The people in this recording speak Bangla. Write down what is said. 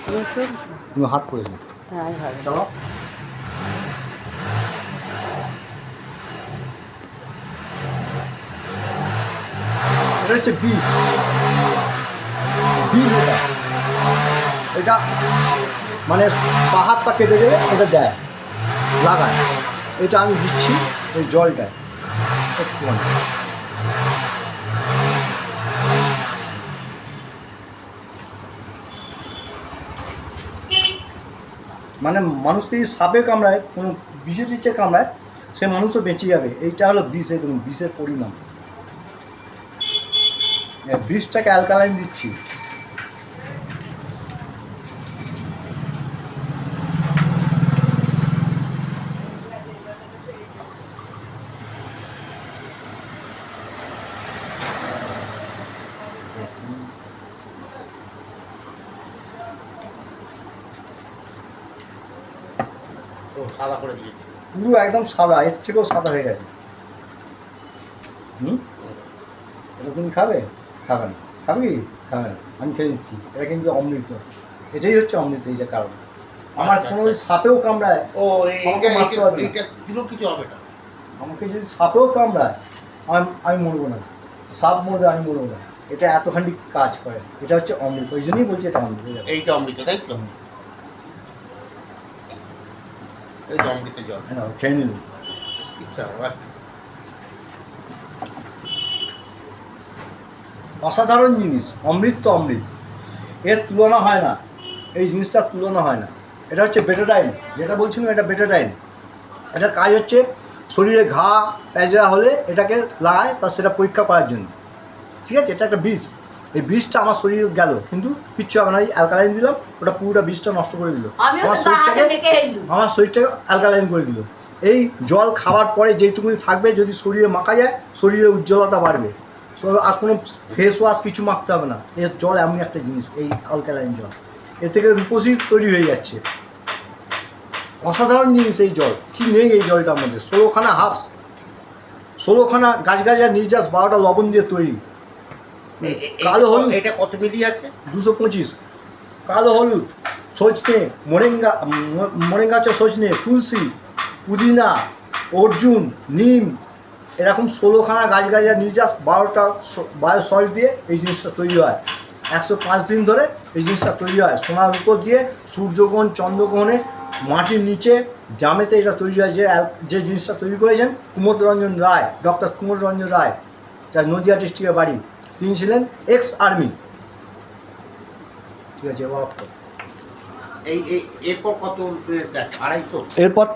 তুমি হাত করে দিও। তাই হবে। চলো এটা হচ্ছে বিষ বিষ এটা এটা মানে পা হাত পা কেটে গেলে এটা দেয় লাগায়। এটা আমি দিচ্ছি এই জলটায় একটুখানি। মানে মানুষকে যদি সাপে কামড়ায়, কোনো বিষে টিচে কামড়ায়, সে মানুষও বেঁচে যাবে। এইটা হলো বিষ। এই দেখুন বিষের পরিমাণ। বিষটাকে অ্যালকালাইন দিচ্ছি। ও সাদা করে দিয়েছি। পুরো একদম সাদা, এর থেকেও সাদা হয়ে গেছে। এটা তুমি খাবে? খাবে না। খাবি? খাবে না। আমি খেয়ে দিচ্ছি। এটা কিন্তু অমৃত। এটাই হচ্ছে অমৃত। এই যে কারণ আমার আচ্ছা, কোনো আচ্ছা। যদি সাপেও কামড়ায়, ও আমাকে মারতে পারবে না। এইটা দিলেও কিছু হবে না। আমাকে যদি সাপেও কামড়ায়, আমি মরবো না। সাপ মরবে, আমি মরবো না। এটা এতখানি কাজ করে। এটা হচ্ছে অমৃত। ওই জন্যই বলছি এটা অমৃত। এইটা অমৃত, তাই তো? এই তো অমৃত জল। হ্যাঁ, খেয়ে নিল। ইচ্ছা আবার অসাধারণ জিনিস। অমৃত তো অমৃত, এর তুলনা হয় না। এই জিনিসটার তুলনা হয় না। এটা হচ্ছে বেটাডাইন, যেটা বলছিলাম এটা বেটাডাইন। এটার কাজ হচ্ছে শরীরে ঘা প্যাজরা হলে এটাকে লাগায়, তা সেটা পরীক্ষা করার জন্য। ঠিক আছে, এটা একটা বিষ। এই বিষটা আমার শরীরে গেল, কিন্তু কিচ্ছু হবে না। এই অ্যালকালাইন দিলাম, ওটা পুরোটা বিষটা নষ্ট করে দিল। আমার শরীরটাকে অ্যালকালাইন করে দিল। এই জল খাওয়ার পরে যেইটুকুনি থাকবে, যদি শরীরে মাখা যায়, শরীরে উজ্জ্বলতা বাড়বে। আর কোনো ফেস ওয়াশ কিছু মাখতে হবে না। এর জল এমন একটা জিনিস, এই অ্যালকালাইন জল। এর থেকে রূপসী তৈরি হয়ে যাচ্ছে। অসাধারণ জিনিস এই জল। কি নেই এই জলটার মধ্যে? 16খানা হাফস, 16খানা গাছগাছার নির্যাস, 12টা লবণ দিয়ে তৈরি। কালো হলুদ এটা কত মিলি আছে? 225। কালো হলুদ, সজনে, মোরেঙ্গা সজনে, তুলসী, পুদিনা, অর্জুন, নিম, এরকম 16খানা গাছগাছার নির্যাস, 12টা বায়ো সল্ট দিয়ে এই জিনিসটা তৈরি হয়। 105 দিন ধরে এই জিনিসটা তৈরি হয়। সোনার উপর দিয়ে সূর্যগ্রহণ চন্দ্রগ্রহণে মাটির নিচে জামেতে এটা তৈরি হয়। যে জিনিসটা তৈরি করেছেন কুমোদ রঞ্জন রায়, ডক্টর কুমোদ রঞ্জন রায়, যার নদিয়া ডিস্ট্রিক্টে বাড়ি। তিনি ছিলেন এক্স আর্মি। ঠিক আছে, এই এরপর কত দেখ? 250? এরপর